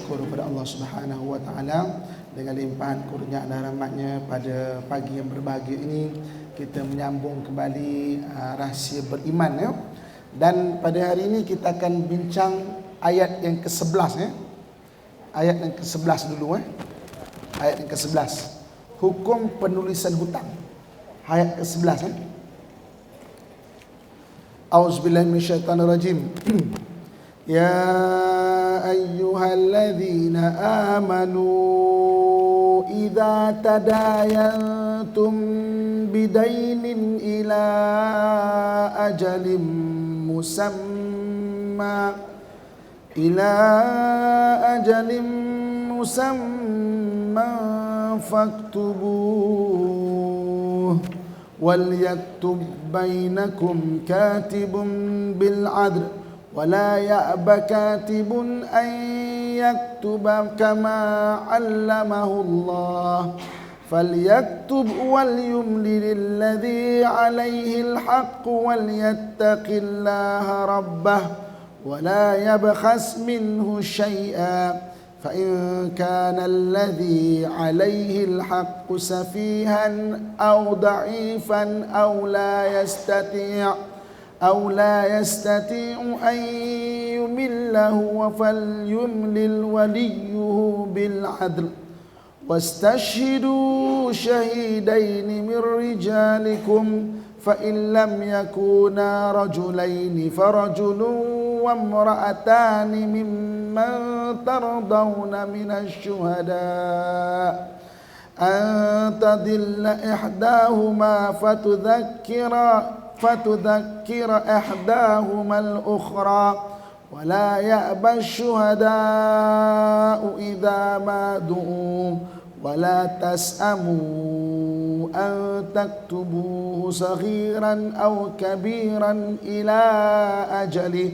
bersyukur kepada Allah Subhanahu wa taala dengan limpahan kurnia dan rahmatnya pada pagi yang berbahagia ini kita menyambung kembali rahsia beriman ya. Dan pada hari ini kita akan bincang ayat yang ke-11 ya. Ayat yang ke-11 dulu Ayat yang ke-11. Hukum penulisan hutang. Ayat ke-11 ya. A'udzubillahi minasyaitonirrajim. Ya ayyuhalladzina amanu idza tadayantum bidainin ila ajalin musamma faktubuh wal yaktub bainakum katibun bil adl ولا يأب كاتب أن يكتب كما علمه الله فليكتب وليملل الذي عليه الحق وليتق الله ربه ولا يبخس منه شيئا فإن كان الذي عليه الحق سفيها أو ضعيفا أو لا يستطيع أن يمل هو فليملل وليه بالعدل واستشهدوا شهيدين من رجالكم فإن لم يكونا رجلين فرجل وامرأتان ممن ترضون من الشهداء أن تضل إحداهما فتذكر إحداهما الأخرى ولا يأبى الشهداء إذا ما دعوا ولا تسأموا أن تكتبوه صغيرا أو كبيرا إلى أجله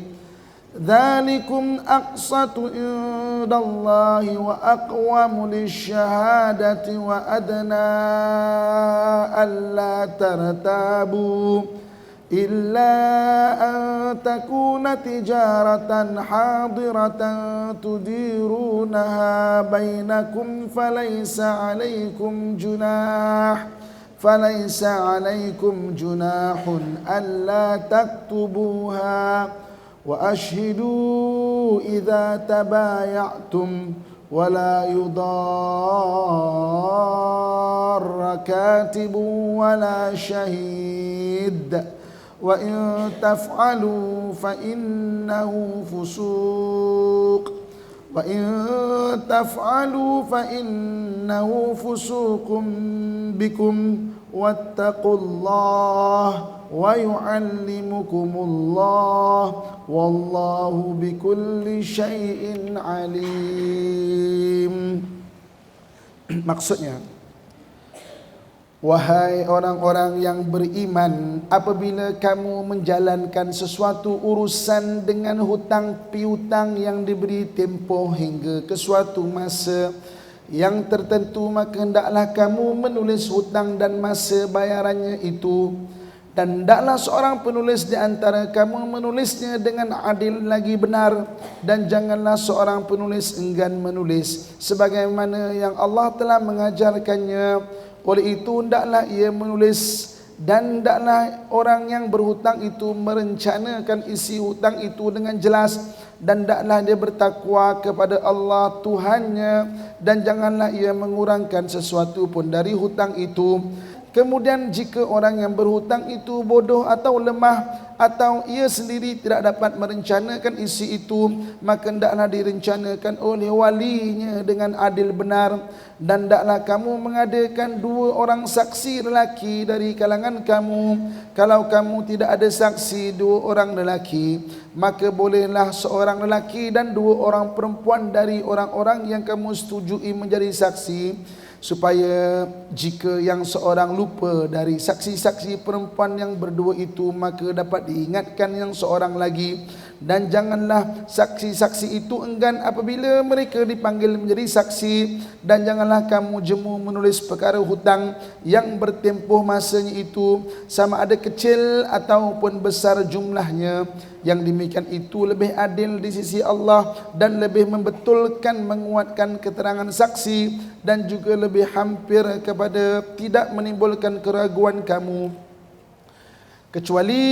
ذلكم أقسط عند الله وأقوم للشهادة وأدنى ألا ترتابوا إلا أن تكون تجارة حاضرة تديرونها بينكم فليس عليكم جناح ألا تكتبوها وأشهدوا إذا تبايعتم ولا يضار كاتب ولا شهيد وإن تفعلوا فإنه فسوق بكم واتقوا الله ويعلمكم الله والله بكل شيء عليم. Maksudnya, wahai orang-orang yang beriman, apabila kamu menjalankan sesuatu urusan dengan hutang piutang yang diberi tempoh hingga ke suatu masa yang tertentu, maka hendaklah kamu menulis hutang dan masa bayarannya itu. Dan hendaklah seorang penulis di antara kamu menulisnya dengan adil lagi benar. Dan janganlah seorang penulis enggan menulis sebagaimana yang Allah telah mengajarkannya. Oleh itu hendaklah ia menulis, dan hendaklah orang yang berhutang itu merencanakan isi hutang itu dengan jelas, dan hendaklah dia bertakwa kepada Allah Tuhannya, dan janganlah ia mengurangkan sesuatu pun dari hutang itu. Kemudian jika orang yang berhutang itu bodoh atau lemah, atau ia sendiri tidak dapat merencanakan isi itu, maka hendaklah direncanakan oleh walinya dengan adil benar. Dan hendaklah kamu mengadakan 2 orang saksi lelaki dari kalangan kamu. Kalau kamu tidak ada saksi 2 orang lelaki, maka bolehlah seorang lelaki dan 2 orang perempuan dari orang-orang yang kamu setujui menjadi saksi, supaya jika yang seorang lupa dari saksi-saksi perempuan yang berdua itu, maka dapat diingatkan yang seorang lagi. Dan janganlah saksi-saksi itu enggan apabila mereka dipanggil menjadi saksi. Dan janganlah kamu jemu menulis perkara hutang yang bertempoh masanya itu, sama ada kecil ataupun besar jumlahnya. Yang demikian itu lebih adil di sisi Allah dan lebih membetulkan, menguatkan keterangan saksi, dan juga lebih hampir kepada tidak menimbulkan keraguan kamu, kecuali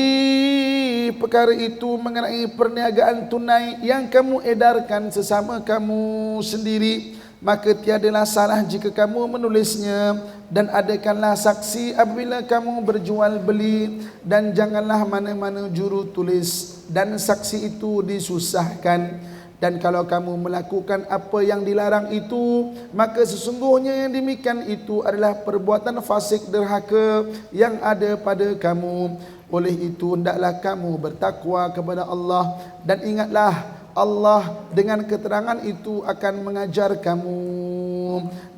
perkara itu mengenai perniagaan tunai yang kamu edarkan sesama kamu sendiri. Maka tiadalah salah jika kamu menulisnya, dan adakanlah saksi apabila kamu berjual beli, dan janganlah mana-mana juru tulis dan saksi itu disusahkan. Dan kalau kamu melakukan apa yang dilarang itu, maka sesungguhnya yang demikian itu adalah perbuatan fasik derhaka yang ada pada kamu. Oleh itu hendaklah kamu bertakwa kepada Allah, dan ingatlah Allah dengan keterangan itu akan mengajar kamu,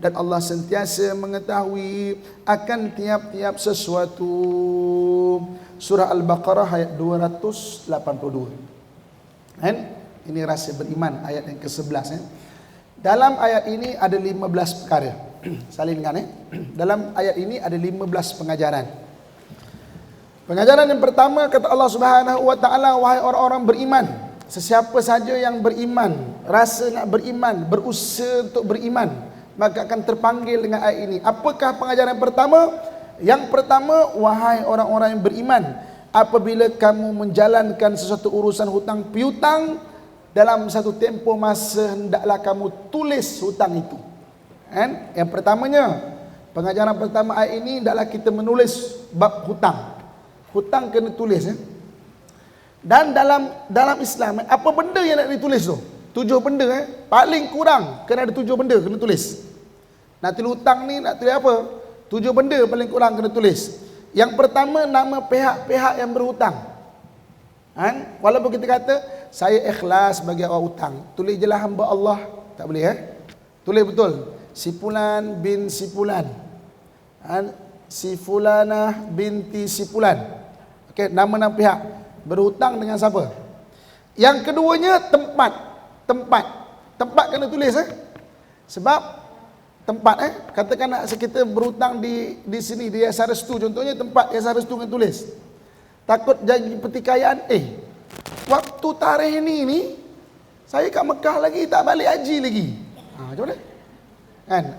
dan Allah sentiasa mengetahui akan tiap-tiap sesuatu. Surah Al-Baqarah ayat 282. Ini rasa beriman ayat yang ke-11. Dalam ayat ini ada 15 perkara. Salin kan. Dalam ayat ini ada 15 pengajaran. Pengajaran yang pertama, kata Allah Subhanahu wa taala, wahai orang-orang beriman, sesiapa saja yang beriman, rasa nak beriman, berusaha untuk beriman, maka akan terpanggil dengan ayat ini. Apakah pengajaran pertama? Yang pertama, wahai orang-orang yang beriman, apabila kamu menjalankan sesuatu urusan hutang piutang dalam satu tempoh masa, hendaklah kamu tulis hutang itu. Yang pertamanya, pengajaran pertama ayat ini, hendaklah kita menulis bab hutang. Hutang kena tulis. Dan dalam Islam, apa benda yang nak ditulis tu? 7 benda. Paling kurang kena ada 7 benda kena tulis. Nak tulis hutang ni, nak tulis apa? 7 benda paling kurang kena tulis. Yang pertama, nama pihak-pihak yang berhutang. Walaupun kita kata saya ikhlas bagi orang hutang, tulis je lah hamba Allah, tak boleh. Tulis betul, si Fulan bin si Fulan, si Fulanah binti si Fulan. Okey, nama-nama pihak berhutang dengan siapa. Yang keduanya, tempat kena tulis. Sebab tempat, katakan nak kita berhutang di sini, di Yayasan Restu contohnya, tempat Yayasan Restu kena tulis. Takut jadi pertikaian, waktu tarikh ni saya kat Mekah lagi, tak balik haji lagi. Macam mana?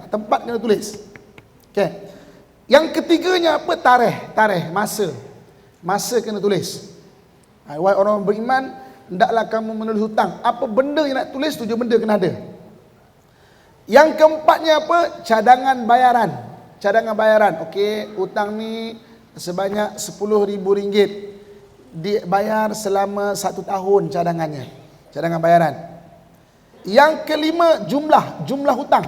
Tempat kena tulis. Okey. Yang ketiganya apa? Tarikh, masa kena tulis. Wahai orang beriman, hendaklah kamu menulis hutang. Apa benda yang nak tulis? 7 benda kena ada. Yang keempatnya apa? Cadangan bayaran. Okey, hutang ni sebanyak RM10,000, dibayar selama 1 tahun cadangannya. Cadangan bayaran. Yang kelima, jumlah hutang.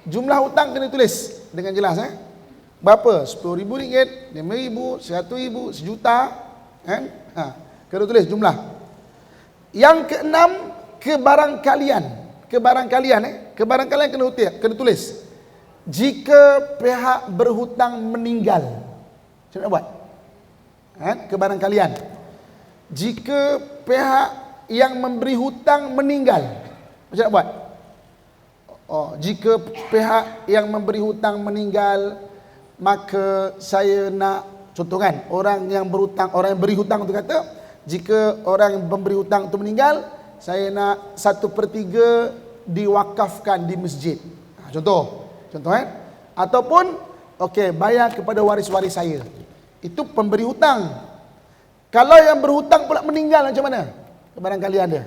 Jumlah hutang kena tulis dengan jelas. Berapa? RM10,000, RM5,000, RM100,000, RM1,000,000. Kena tulis jumlah. Yang keenam, kebarangkalian. Kebarangkalian kena tulis. Jika pihak berhutang meninggal, macam mana buat? Kebarangkalian. Jika pihak yang memberi hutang meninggal, macam mana buat? Jika pihak yang memberi hutang meninggal, maka saya nak, contoh kan, orang yang beri hutang tu kata, jika orang yang memberi hutang tu meninggal, saya nak 1/3 diwakafkan di masjid. Contoh ataupun bayar kepada waris-waris saya. Itu pemberi hutang. Kalau yang berhutang pula meninggal, macam mana? Kebarangkalian dia.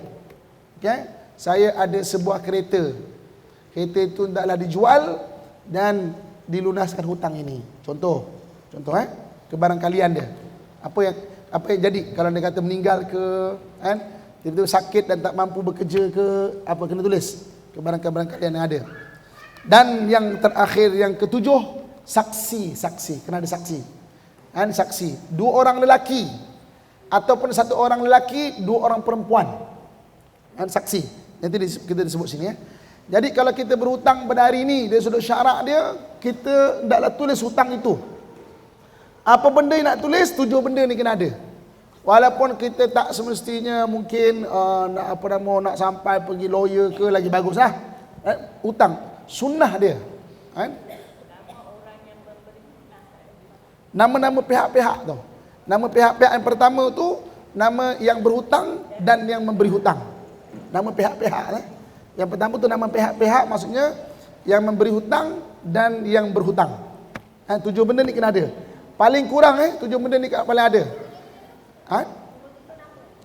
Saya ada sebuah kereta. Kereta itu hendaklah dijual dan dilunaskan hutang ini. Contoh kebarangkalian dia. Apa yang jadi kalau dia kata meninggal ke, tiba-tiba sakit dan tak mampu bekerja ke, apa kena tulis kebarangkalian yang ada. Dan yang terakhir, yang ketujuh, saksi. Kena ada saksi. Saksi 2 orang lelaki ataupun 1 orang lelaki, 2 orang perempuan. Saksi. Nanti kita disebut sini. Jadi kalau kita berhutang pada hari ini, dia sudah syarak dia, kita hendaklah tulis hutang itu. Apa benda yang nak tulis? 7 benda ni kena ada. Walaupun kita tak semestinya mungkin nak sampai pergi lawyer ke lagi baguslah. Hutang sunnah dia. Kan? Nama-nama pihak-pihak tu. Nama pihak-pihak yang pertama tu nama yang berhutang dan yang memberi hutang. Nama pihak-pihak Yang pertama tu nama pihak-pihak, maksudnya yang memberi hutang dan yang berhutang. 7 benda ni kena ada. Paling kurang 7 benda ni paling ada.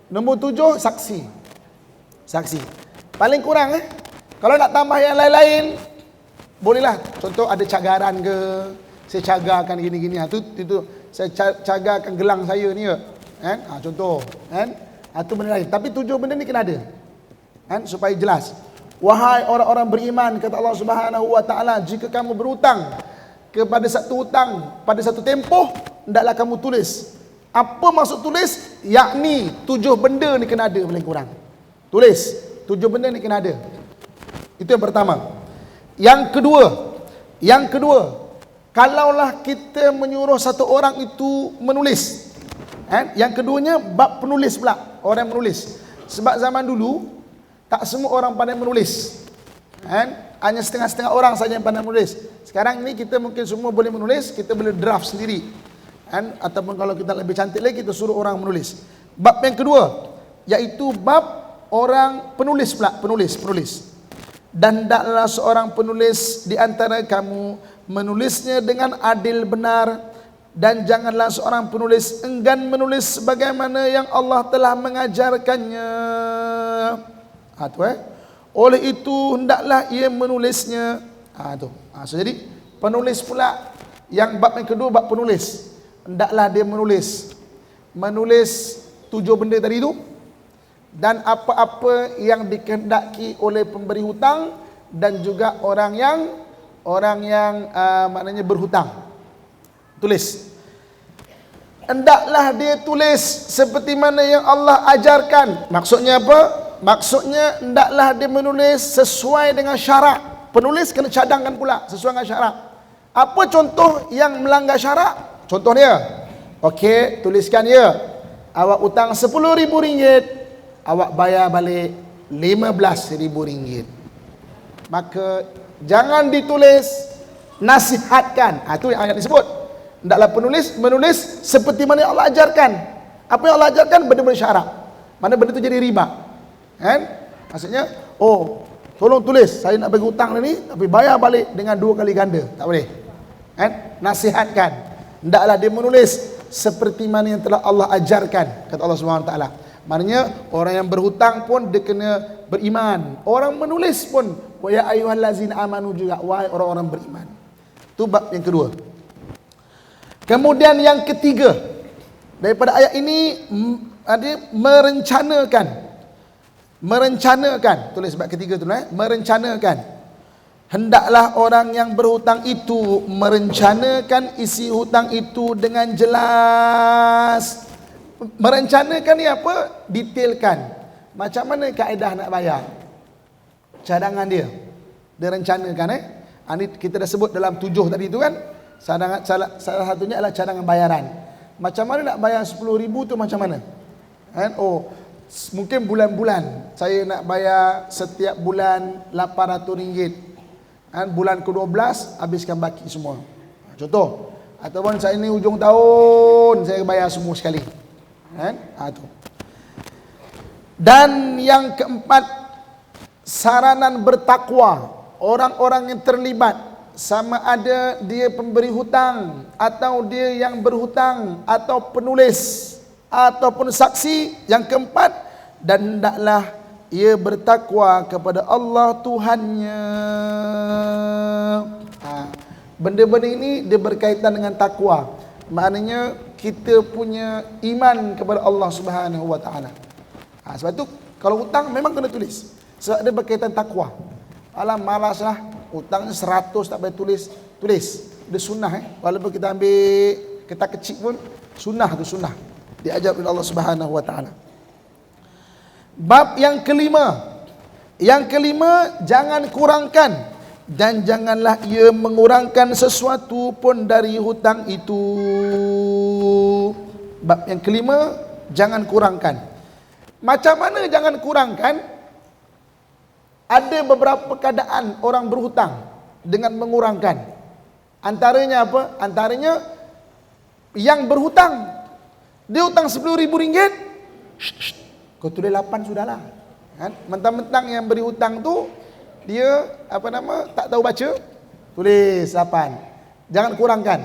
Nombor 7 saksi. Saksi. Paling kurang Kalau nak tambah yang lain-lain bolehlah. Contoh ada cagaran ke, saya cagarkan gini-gini. Itu saya cagarkan gelang saya ni ke. Contoh, itu benda lain. Tapi 7 benda ni kena ada. Supaya jelas. Wahai orang-orang beriman, kata Allah Subhanahu wa taala, jika kamu berhutang kepada satu hutang pada satu tempoh, hendaklah kamu tulis. Apa maksud tulis? Yakni 7 benda ni kena ada paling kurang. Tulis 7 benda ni kena ada. Itu yang pertama. Yang kedua, kalaulah kita menyuruh satu orang itu menulis. Yang keduanya bab penulis pula, orang menulis. Sebab zaman dulu tak semua orang pandai menulis. Hanya setengah-setengah orang saja yang pandai menulis. Sekarang ni kita mungkin semua boleh menulis, kita boleh draft sendiri. Ataupun kalau kita lebih cantik lagi, kita suruh orang menulis. Bab yang kedua, iaitu bab orang penulis pula, penulis. Dan hendaklah seorang penulis di antara kamu menulisnya dengan adil benar, dan janganlah seorang penulis enggan menulis sebagaimana yang Allah telah mengajarkannya. Oleh itu hendaklah ia menulisnya. So, jadi penulis pula, yang bab yang kedua bab penulis. Hendaklah dia menulis 7 benda tadi itu, dan apa-apa yang dikehendaki oleh pemberi hutang dan juga orang yang maknanya berhutang. Tulis. Hendaklah dia tulis seperti mana yang Allah ajarkan. Maksudnya apa? Maksudnya hendaklah dia menulis sesuai dengan syarak. Penulis kena cadangkan pula sesuai dengan syarak. Apa contoh yang melanggar syarak? Contohnya, okey, tuliskan ya, awak hutang RM10,000, awak bayar balik RM15,000. Maka jangan ditulis nasihatkan. Itu yang ayat disebut. Hendaklah menulis seperti mana yang Allah ajarkan. Apa yang Allah ajarkan benda-benda syarak. Mana benda itu jadi riba. Maksudnya, tolong tulis, saya nak bagi hutang ni, tapi bayar balik dengan 2 kali ganda. Tak boleh. Nasihatkan. Hendaklah dia menulis seperti mana yang telah Allah ajarkan, kata Allah Subhanahu wa taala. Maknanya orang yang berhutang pun dia kena beriman. Orang menulis pun, wa ya ayyuhallazina amanu juga, wahai orang-orang beriman. Itu bab yang kedua. Kemudian yang ketiga, daripada ayat ini ada merencanakan. Tulis bab ketiga tu merencanakan. Hendaklah orang yang berhutang itu merencanakan isi hutang itu dengan jelas. Merencanakan ni apa? Detailkan. Macam mana kaedah nak bayar? Cadangan dia. Dia rencanakan Ini kita dah sebut dalam 7 tadi tu kan. Salah satunya adalah cadangan bayaran. Macam mana nak bayar RM10,000 tu macam mana? Mungkin bulan-bulan. Saya nak bayar setiap bulan RM800. Bulan ke-12 habiskan baki semua. Contoh. Ataupun saya ni hujung tahun saya bayar semua sekali. Tu. Dan yang keempat, saranan bertakwa. Orang-orang yang terlibat, sama ada dia pemberi hutang atau dia yang berhutang atau penulis ataupun saksi. Yang keempat, dan hendaklah ia bertakwa kepada Allah Tuhannya. Benda-benda ini dia berkaitan dengan takwa. Maknanya kita punya iman kepada Allah Subhanahu wa taala. Sebab itu kalau hutang memang kena tulis. Sebab dia berkaitan takwa. Alah malaslah, hutang 100 tak payah tulis. Dia sunnah Walaupun kita ambil kertas kecil pun sunnah tu sunnah. Diajar oleh Allah Subhanahu wa taala. Bab yang kelima, jangan kurangkan dan janganlah ia mengurangkan sesuatu pun dari hutang itu. Bab yang kelima, jangan kurangkan. Macam mana jangan kurangkan? Ada beberapa keadaan orang berhutang dengan mengurangkan. Antaranya apa? Antaranya yang berhutang, dia hutang RM10,000, kau tulis 8 sudahlah. Kan? Mentang-mentang yang beri hutang tu dia tak tahu baca, tulis 8. Jangan kurangkan.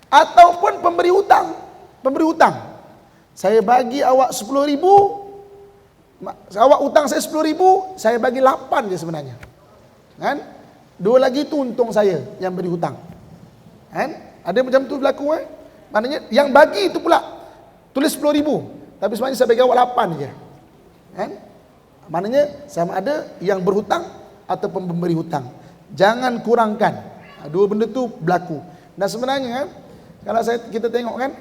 Ataupun pemberi hutang, saya bagi awak RM10,000, awak hutang saya RM10,000, saya bagi 8 je sebenarnya. Kan? 2 lagi tu untung saya yang beri hutang. Kan? Ada macam tu berlaku. Maknanya yang bagi itu pula tulis RM10,000, tapi sebenarnya saya bagi awak 8 je. Kan? Maknanya sama ada yang berhutang ataupun pemberi hutang. Jangan kurangkan. Dua benda tu berlaku. Dan sebenarnya kalau kita tengok kan,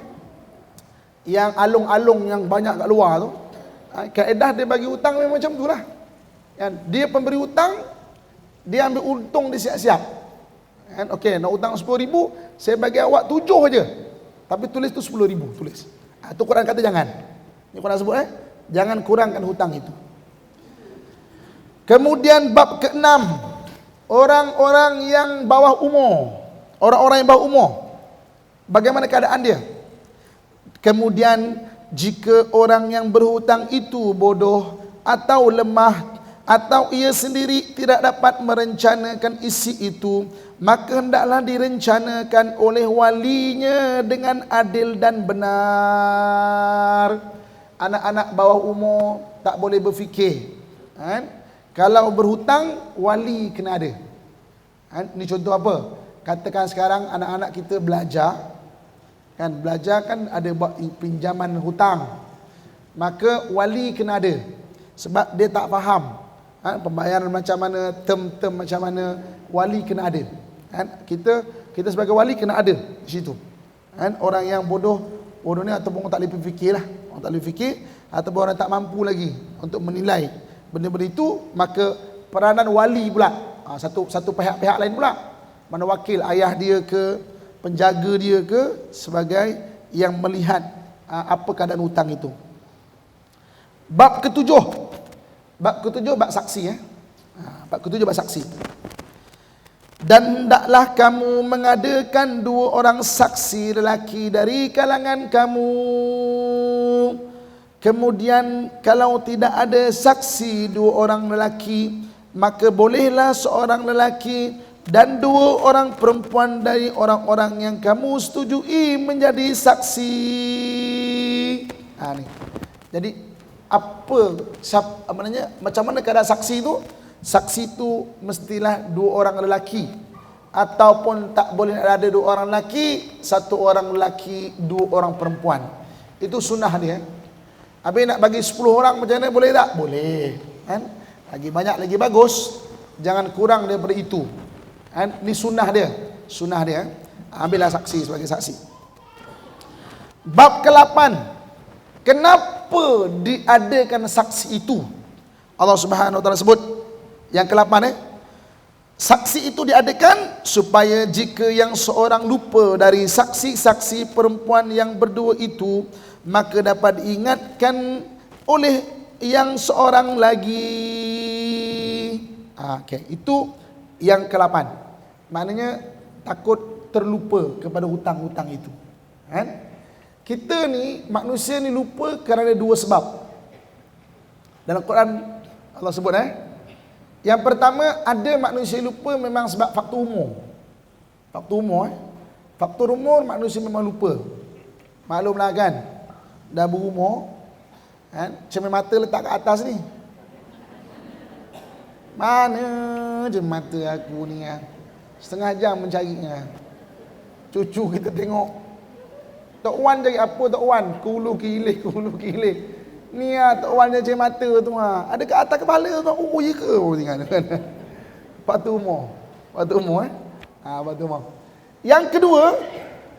yang alung-alung yang banyak kat luar tu, kaedah dia bagi hutang memang macam tu lah. Kan? Dia pemberi hutang, dia ambil untung dia siap-siap. Kan? Okey, nak hutang RM10,000, saya bagi awak 7 je. Tapi tulis tu RM10,000, tulis. Itu Quran kata jangan. Ini Quran sebut jangan kurangkan hutang itu. Kemudian bab ke-6, orang-orang yang bawah umur. Orang-orang yang bawah umur, bagaimana keadaan dia? Kemudian jika orang yang berhutang itu bodoh atau lemah, atau ia sendiri tidak dapat merencanakan isi itu, maka hendaklah direncanakan oleh walinya dengan adil dan benar. Anak-anak bawah umur tak boleh berfikir. Kan? Kalau berhutang, wali kena ada. Kan? Ini contoh apa? Katakan sekarang anak-anak kita belajar. Kan? Belajar kan ada buat pinjaman hutang. Maka wali kena ada. Sebab dia tak faham. Pembayaran macam mana, term-term macam mana, wali kena ada. Kan? Kita sebagai wali kena ada di situ. Kan? Orang yang bodoh ni ataupun orang tak boleh fikir lah. Orang tak boleh fikir ataupun orang tak mampu lagi untuk menilai benda-benda itu, maka peranan wali pula. Satu pihak-pihak lain pula. Mana wakil ayah dia ke, penjaga dia ke, sebagai yang melihat apa keadaan hutang itu. Bab ketujuh, bab saksi. Bab ketujuh bab saksi. Dan hendaklah kamu mengadakan 2 orang saksi lelaki dari kalangan kamu. Kemudian kalau tidak ada saksi 2 orang lelaki, maka bolehlah seorang lelaki dan 2 orang perempuan dari orang-orang yang kamu setujui menjadi saksi. Ni. Jadi macam mana keadaan saksi itu? Saksi itu mestilah 2 orang lelaki, ataupun tak boleh ada 2 orang lelaki, 1 orang lelaki, 2 orang perempuan. Itu sunnah dia. Habis nak bagi 10 orang macam mana, boleh tak? Boleh. Kan? Lagi banyak lagi bagus. Jangan kurang daripada itu. Kan? Ini sunnah dia. Sunnah dia. Ambillah saksi sebagai saksi. Bab ke-8. Kenapa diadakan saksi itu? Allah Subhanahu Wa Taala sebut yang ke-8 saksi itu diadakan supaya jika yang seorang lupa dari saksi-saksi perempuan yang berdua itu, maka dapat diingatkan oleh yang seorang lagi. Itu yang ke-8. Maknanya takut terlupa kepada hutang-hutang itu. Kan? Kita ni, manusia ni lupa kerana 2 sebab. Dalam Quran Allah sebut yang pertama, ada manusia lupa memang sebab faktor umur. Faktor umur manusia memang lupa. Maklumlah kan, dah berumur kan, cermin mata letak kat atas ni. Mana je mata aku ni setengah jam mencarinya. Cucu kita tengok, Tok Wan cari apa Tok Wan? Kulu kilih. Ni Tok Wan dia cari mata tu ada kat atas kepala tu. Oh ya ke? Oh tinggal kan. Faktor umur. Yang kedua,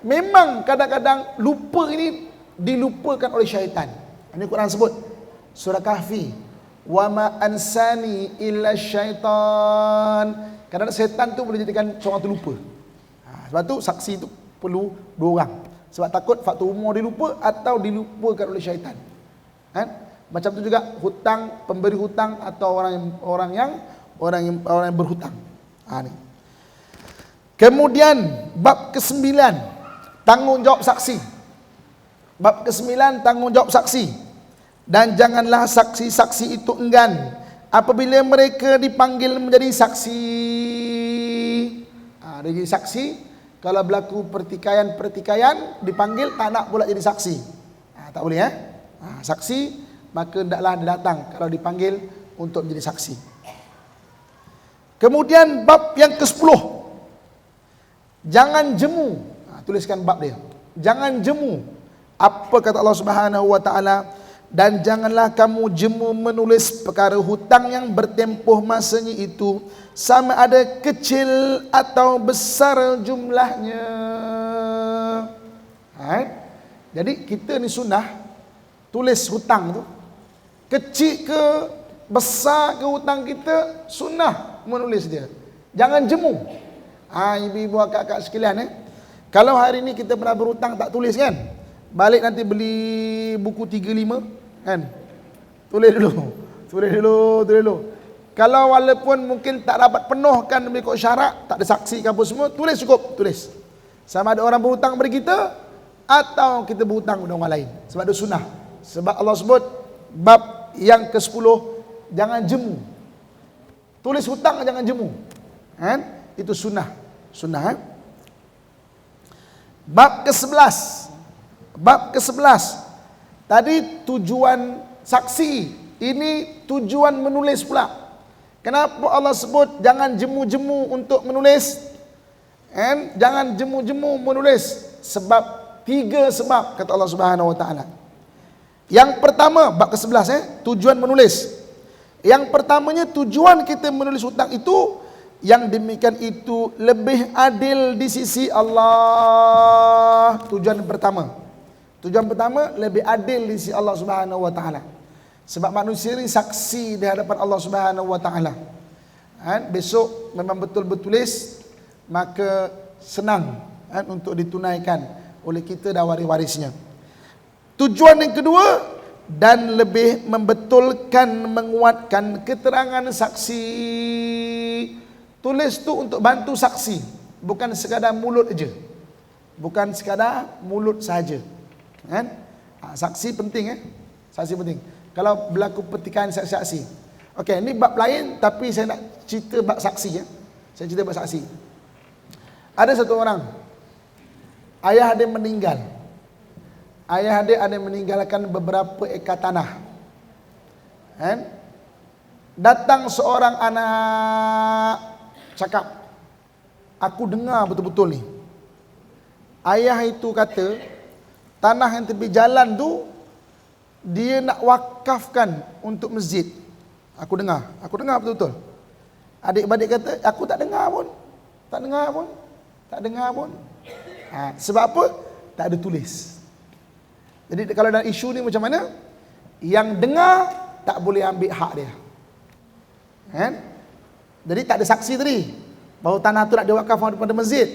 memang kadang-kadang lupa ini dilupakan oleh syaitan. Ini Quran sebut surah Kahfi, wa ma ansani illa syaitan. Kadang-kadang syaitan tu boleh jadikan seorang tu lupa. Sebab tu saksi tu perlu 2 orang. Sebab takut faktor umur dilupa atau dilupakan oleh syaitan. Kan? Macam tu juga hutang, pemberi hutang atau orang yang berhutang. Ni. Kemudian bab ke-9, tanggungjawab saksi. Bab ke-9, tanggungjawab saksi. Dan janganlah saksi-saksi itu enggan apabila mereka dipanggil menjadi saksi. Dia jadi saksi. Kalau berlaku pertikaian dipanggil, tak nak pula jadi saksi. Tak boleh saksi, maka hendaklah dia datang kalau dipanggil untuk menjadi saksi. Kemudian bab yang ke-10, jangan jemu. Tuliskan bab dia. Jangan jemu. Apa kata Allah Subhanahu wa taala? Dan janganlah kamu jemu menulis perkara hutang yang bertempoh masanya itu, sama ada kecil atau besar jumlahnya. Jadi kita ni sunnah tulis hutang tu. Kecil ke besar ke hutang kita, sunnah menulis dia. Jangan jemu. Ibu-ibu, akak-akak sekalian, kalau hari ni kita pernah berhutang tak tulis kan? Balik nanti beli buku 35 kan? Tulis dulu. Kalau walaupun mungkin tak dapat penuhkan mengikut syarat, tak ada saksi ke apa semua, tulis cukup, tulis. Sama ada orang berhutang kepada kita atau kita berhutang kepada orang lain. Sebab itu sunnah. Sebab Allah sebut bab yang ke-10, jangan jemu. Tulis hutang jangan jemu. Kan? Itu sunnah. Bab ke-11. Tadi tujuan saksi, ini tujuan menulis pula. Kenapa Allah sebut jangan jemu-jemu untuk menulis? Jangan jemu-jemu menulis. Sebab 3 sebab kata Allah Subhanahu wa taala. Yang pertama, bab ke-11 tujuan menulis. Yang pertamanya, tujuan kita menulis hutang itu, yang demikian itu lebih adil di sisi Allah. Tujuan pertama, lebih adil di sisi Allah Subhanahu wa taala. Sebab manusia ni saksi di hadapan Allah Subhanahu wa taala. Besok memang betul-betulis, maka senang untuk ditunaikan oleh kita dan waris-warisnya. Tujuan yang kedua, dan lebih membetulkan, menguatkan keterangan saksi. Tulis tu untuk bantu saksi, bukan sekadar mulut aja. Bukan sekadar mulut saja. Saksi penting saksi penting. Kalau berlaku pertikaian saksi. Okey, ini bab lain tapi saya nak cerita bab saksi Saya cerita bab saksi. Ada satu orang, ayah dia meninggal. Ayah dia ada meninggalkan beberapa ekar tanah. Datang seorang anak cakap, aku dengar betul-betul ni. Ayah itu kata, tanah yang tepi jalan tu dia nak wakafkan untuk masjid. Aku dengar betul-betul. Adik-adik kata, aku tak dengar pun. Sebab apa? Tak ada tulis. Jadi kalau dalam isu ni macam mana? Yang dengar tak boleh ambil hak dia. Jadi tak ada saksi tadi bahawa tanah tu nak diwakafkan pada masjid.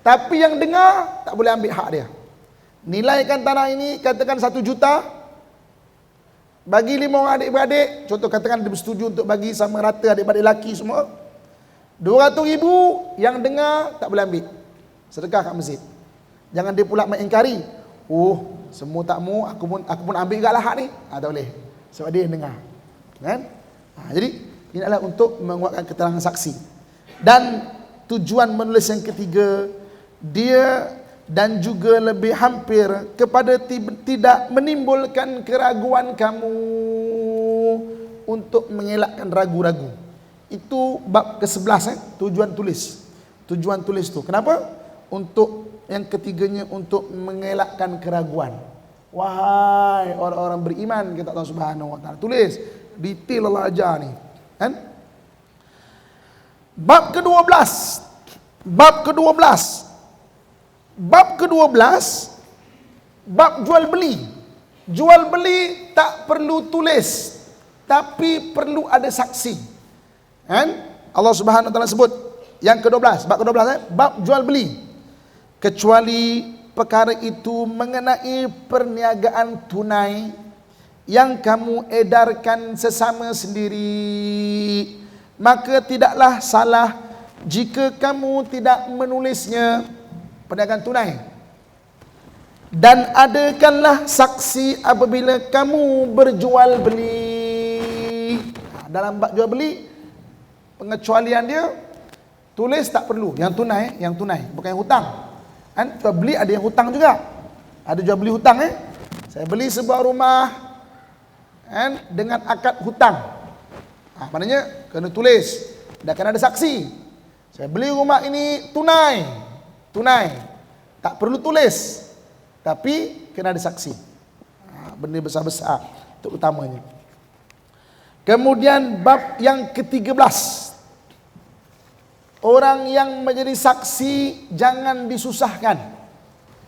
Tapi yang dengar tak boleh ambil hak dia. Nilaikan tanah ini katakan 1 juta, bagi 5 orang adik-beradik. Contoh katakan dia bersetuju untuk bagi sama rata adik-beradik lelaki semua. 200,000 yang dengar tak boleh ambil, sedekah kat masjid. Jangan dia pula mengingkari, semua tak mau, aku pun ambil juga lah hak ni. Tak boleh, sebab dia yang dengar. Jadi ini adalah untuk menguatkan keterangan saksi. Dan tujuan menulis yang ketiga, dia dan juga lebih hampir kepada tidak menimbulkan keraguan kamu, untuk mengelakkan ragu-ragu. Itu bab ke-11 tujuan tulis. Tujuan tulis tu. Kenapa? Untuk yang ketiganya, untuk mengelakkan keraguan. Wahai orang-orang beriman, kata Allah Subhanahu wa taala, tulis, detail Allah ajar ni. Bab ke-12. Bab jual beli. Jual beli tak perlu tulis, tapi perlu ada saksi. Allah Subhanahu wa taala sebut yang ke-12, bab ke-12 bab jual beli. kecuali perkara itu mengenai perniagaan tunai yang kamu edarkan sesama sendiri, maka tidaklah salah jika kamu tidak menulisnya, perniagaan tunai. Dan adakanlah saksi apabila kamu berjual beli. Dalam bab jual beli, pengecualian dia tulis tak perlu, yang tunai, bukan yang hutang. Kan jual beli ada yang hutang juga. Ada jual beli hutang Saya beli sebuah rumah dengan akad hutang. Maknanya kena tulis dan kena ada saksi. Saya beli rumah ini tunai. Tak perlu tulis, tapi kena ada saksi. Benda besar-besar itu utamanya. Kemudian bab yang ke-13, orang yang menjadi saksi jangan disusahkan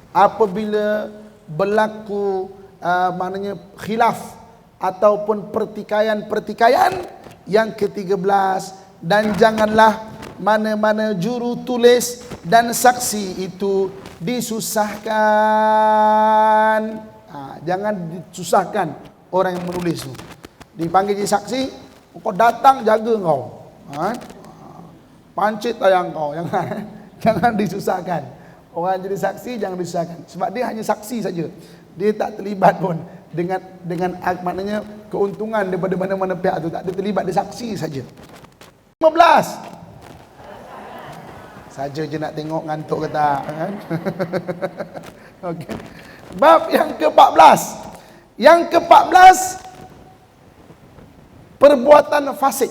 apabila berlaku maknanya khilaf ataupun pertikaian. Yang ke-13, dan janganlah mana-mana juru tulis dan saksi itu disusahkan. Jangan disusahkan orang yang menulis itu. Dipanggil jadi saksi, kau datang jaga kau. Pancit tayang kau, jangan disusahkan. Orang jadi saksi jangan disusahkan, sebab dia hanya saksi saja. Dia tak terlibat pun dengan maknanya keuntungan daripada mana-mana pihak tu, tak ada terlibat, dia saksi saja. 15 saja je nak tengok ngantuk ke tak kan? Okey. Bab yang ke-14. Yang ke-14, perbuatan fasik.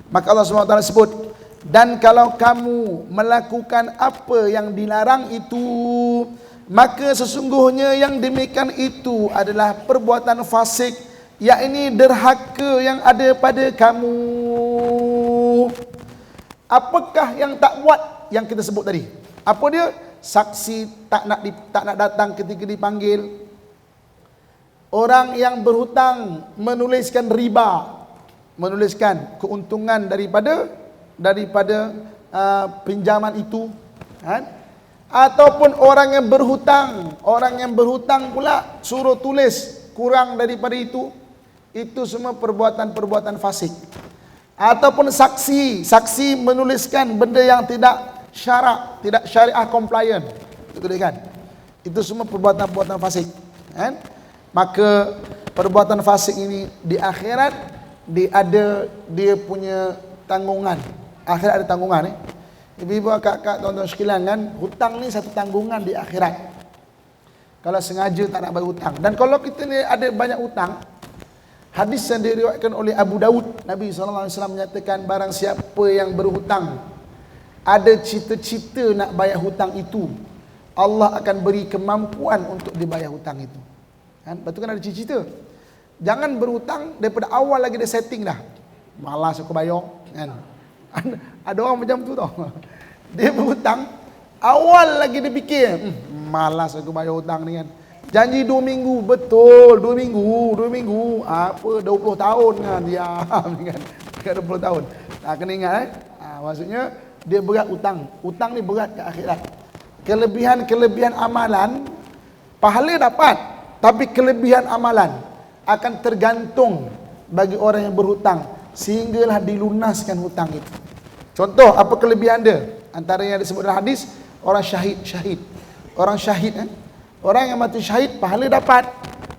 Maka Allah SWT sebut, dan kalau kamu melakukan apa yang dilarang itu, maka sesungguhnya yang demikian itu adalah perbuatan fasik, yakni derhaka yang ada pada kamu. Apakah yang tak buat yang kita sebut tadi? Apa dia? Saksi tak nak datang ketika dipanggil. Orang yang berhutang menuliskan riba, menuliskan keuntungan daripada pinjaman itu, kan? Ataupun orang yang berhutang pula suruh tulis kurang daripada itu semua perbuatan fasik. Ataupun saksi menuliskan benda yang tidak syariah compliant, kan? Itu semua perbuatan fasik, kan? Maka perbuatan fasik ini di akhirat dia punya tanggungan. Akhirat ada tanggungan. Ibu-ibu, kakak, tuan-tuan sekalian, kan, hutang ni satu tanggungan di akhirat. Kalau sengaja tak nak bayar hutang. Dan kalau kita ni ada banyak hutang, hadis yang diriwayatkan oleh Abu Daud, Nabi SAW menyatakan, barang siapa yang berhutang ada cita-cita nak bayar hutang itu, Allah akan beri kemampuan untuk dibayar hutang itu. Kan? Lepas tu kan ada cita-cita. Jangan berhutang daripada awal lagi dia setting dah. Malas aku bayar, kan? Ada orang macam tu tau. Dia berhutang, awal lagi dia fikir, malas aku bayar hutang ni, kan. Janji 2 minggu, betul 2 minggu, apa 20 tahun kan diam kan. 20 tahun. Tak kena ingat maksudnya dia berat hutang. Hutang ni berat ke akhirat. Kelebihan amalan pahala dapat, tapi kelebihan amalan akan tergantung bagi orang yang berhutang sehinggalah dilunaskan hutang itu. Contoh apa kelebihan dia? Antara yang disebut dalam hadis, orang syahid. Orang syahid, orang yang mati syahid pahala dapat,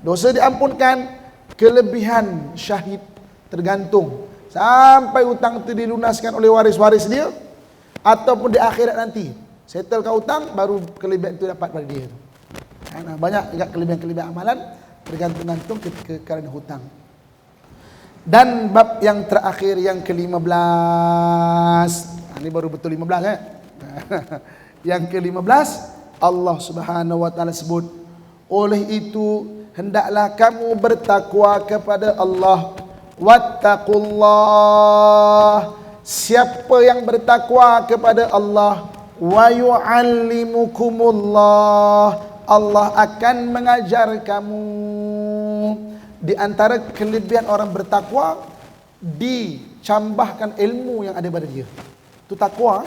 dosa diampunkan. Kelebihan syahid tergantung sampai hutang itu dilunaskan oleh waris-waris dia, ataupun di akhirat nanti settlekan hutang, baru kelebihan itu dapat pada dia. Banyak juga kelebihan amalan tergantung kerana hutang. Dan bab yang terakhir, yang ke-15, ini baru betul 15 Yang ke-15, Allah Subhanahu wa taala sebut, oleh itu hendaklah kamu bertakwa kepada Allah. Wattaqullah, siapa yang bertakwa kepada Allah, wa yu'allimukumullah, Allah akan mengajar kamu. Di antara kelebihan orang bertakwa, dicambahkan ilmu yang ada pada dia. Itu takwa.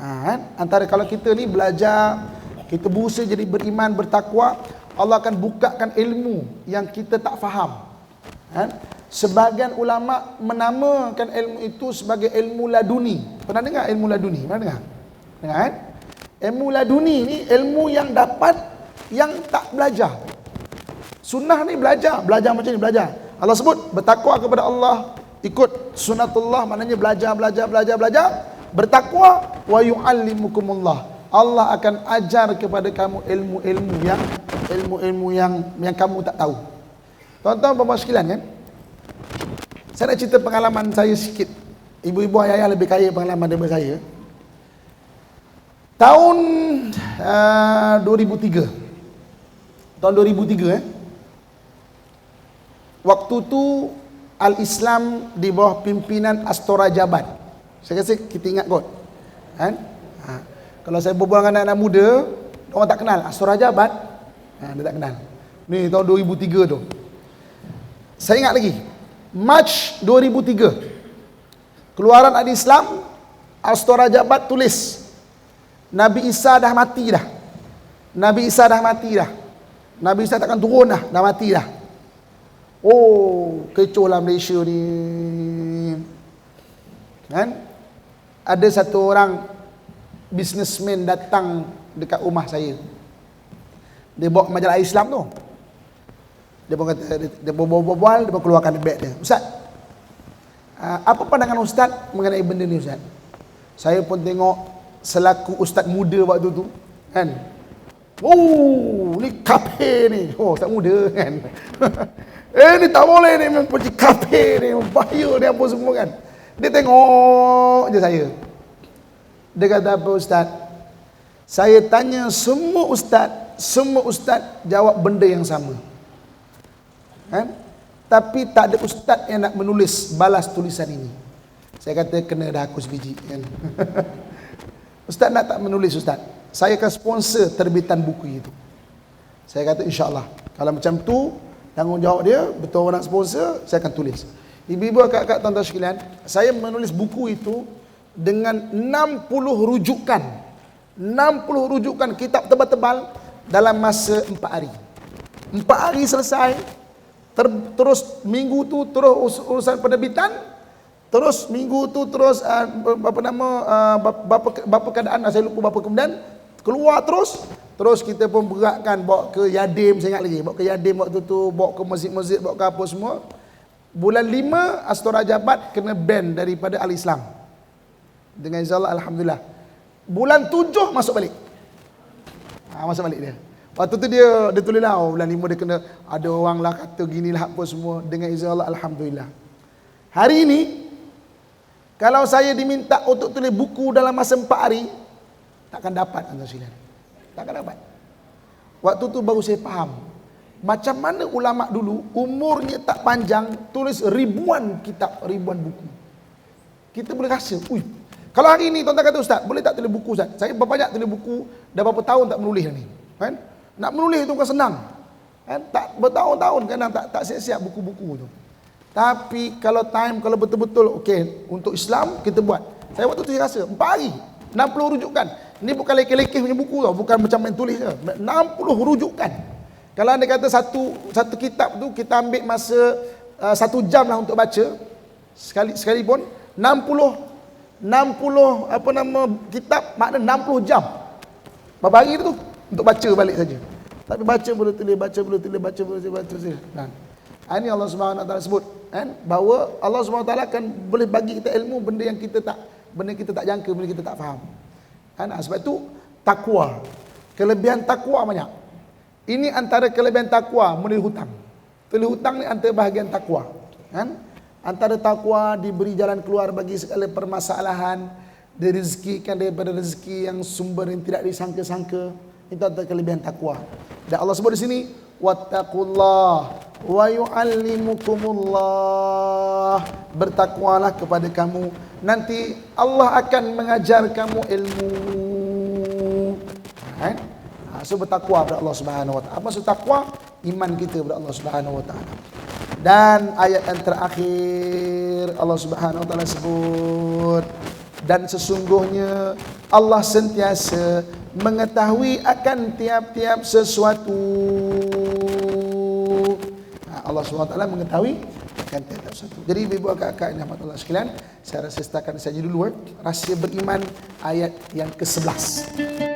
Kan? Antara kalau kita ni belajar, kita berusaha jadi beriman, bertakwa, Allah akan bukakan ilmu yang kita tak faham. Kan? Sebahagian ulama menamakan ilmu itu sebagai ilmu laduni. Pernah dengar ilmu laduni? Pernah dengar? Dengar kan? Ilmu laduni ni ilmu yang dapat yang tak belajar. Sunnah ni belajar macam ni, belajar. Allah sebut bertakwa kepada Allah, ikut sunnatullah, maknanya belajar. Bertakwa wa yu'allimukumullah. Allah akan ajar kepada kamu ilmu-ilmu yang kamu tak tahu. Tuan-tuan dan puan sekalian kan? Saya nak cerita pengalaman saya sikit. Ibu-ibu ayah lebih kaya pengalaman daripada saya. Tahun 2003. Tahun 2003 waktu tu Al-Islam di bawah pimpinan Astora Jabat. Saya rasa kita ingat kot. Kan? Kalau saya berbual dengan anak-anak muda, orang tak kenal Astora Jabat. Dia tak kenal. Ni tahun 2003 tu. Saya ingat lagi. Mac 2003. Keluaran Al-Islam, Astora Jabat tulis, Nabi Isa dah mati dah. Nabi Isa takkan turun dah mati dah. Oh, kecoh lah Malaysia ni. Kan? Ada satu orang businessman datang dekat rumah saya. Dia bawa majalah Islam tu. Dia pun kata, dia berbual, dia pun keluarkan beg dia. Ustaz, apa pandangan Ustaz mengenai benda ni Ustaz? Saya pun tengok selaku Ustaz muda waktu tu, kan? Oh, ni kafir ni. Oh, Ustaz muda kan. Ni tak boleh ni, memang pergi kafir ni, bahaya ni apa semua kan. Dia tengok je saya. Dia kata, apa Ustaz? Saya tanya semua ustaz jawab benda yang sama. Kan? Tapi tak ada ustaz yang nak menulis balas tulisan ini. Saya kata, kena dah aku sebiji kan. Ustaz nak tak menulis Ustaz? Saya akan sponsor terbitan buku itu. Saya kata insya-Allah. Kalau macam tu tanggungjawab dia, betul orang nak sponsor, saya akan tulis. Ibu-ibu, kakak, tuan-tuan sekalian, saya menulis buku itu dengan 60 rujukan. 60 rujukan kitab tebal-tebal dalam masa 4 hari. 4 hari selesai. Terus minggu tu terus urusan penerbitan. Terus minggu tu terus berapa keadaan, saya lupa berapa kemudian keluar terus kita pun beratkan bawa ke Yadim, saya ingat lagi, bawa ke Yadim waktu tu, bawa ke masjid-masjid, bawa ke apa semua. Bulan 5 Astora Jabat kena ban daripada Al-Islam. Dengan insya-Allah alhamdulillah. Bulan 7 masuk balik. Masuk balik dia. Waktu tu dia tulis lah, bulan 5 dia kena, ada orang lah kata ginilah apa semua. Dengan insya-Allah alhamdulillah. Hari ini kalau saya diminta untuk tulis buku dalam masa 4 hari, takkan dapat tuan-tuan sekalian. Takkan dapat. Waktu tu baru saya faham macam mana ulama dulu umurnya tak panjang tulis ribuan kitab, ribuan buku. Kita boleh rasa, kalau hari ni tuan-tuan kata Ustaz, boleh tak tulis buku Ustaz? Saya berbanyak tulis buku, dah berapa tahun tak menulis ni. Kan? Nak menulis tu bukan senang. Kan? Tak bertahun-tahun kadang tak siap-siap buku-buku tu. Tapi kalau betul-betul okey untuk Islam kita buat. Saya waktu tu saya rasa 4 hari 60 rujukan. Ni bukan lekeh-lekeh punya buku tau, bukan macam main tulis je. 60 rujukan. Kalau anda kata satu kitab tu kita ambil masa 1 jam lah untuk baca, sekalipun 60 kitab makna 60 jam. Berapa hari tu untuk baca balik saja. Tapi baca boleh tulis. Ini Allah Subhanahu Wa Taala sebut kan, bahawa Allah Subhanahu Wa Taala akan boleh bagi kita ilmu benda yang kita tak jangka, benda kita tak faham. Kan? Sebab itu takwa. Kelebihan takwa banyak. Ini antara kelebihan takwa, menulis hutang. Tulis hutang ni antara bahagian takwa. Kan? Antara takwa diberi jalan keluar bagi segala permasalahan, direzekikan daripada rezeki yang sumber yang tidak disangka-sangka. Itu antara kelebihan takwa. Dan Allah sebut di sini, wattaqullah wa yu'allimukumullah. Bertakwalah kepada kamu, nanti Allah akan mengajar kamu ilmu. Kan? So bertakwa kepada Allah Subhanahu Wa Taala. Apa maksud takwa? Iman kita kepada Allah Subhanahu Wa Taala. Dan ayat yang terakhir Allah Subhanahu Wa Taala sebut, dan sesungguhnya Allah sentiasa mengetahui akan tiap-tiap sesuatu. Allah SWT mengetahui akan tiap-tiap sesuatu. Jadi ibu kakak yang rahmat Allah sekalian, saya rasa setakat saja dulu rahsia beriman ayat yang ke-11.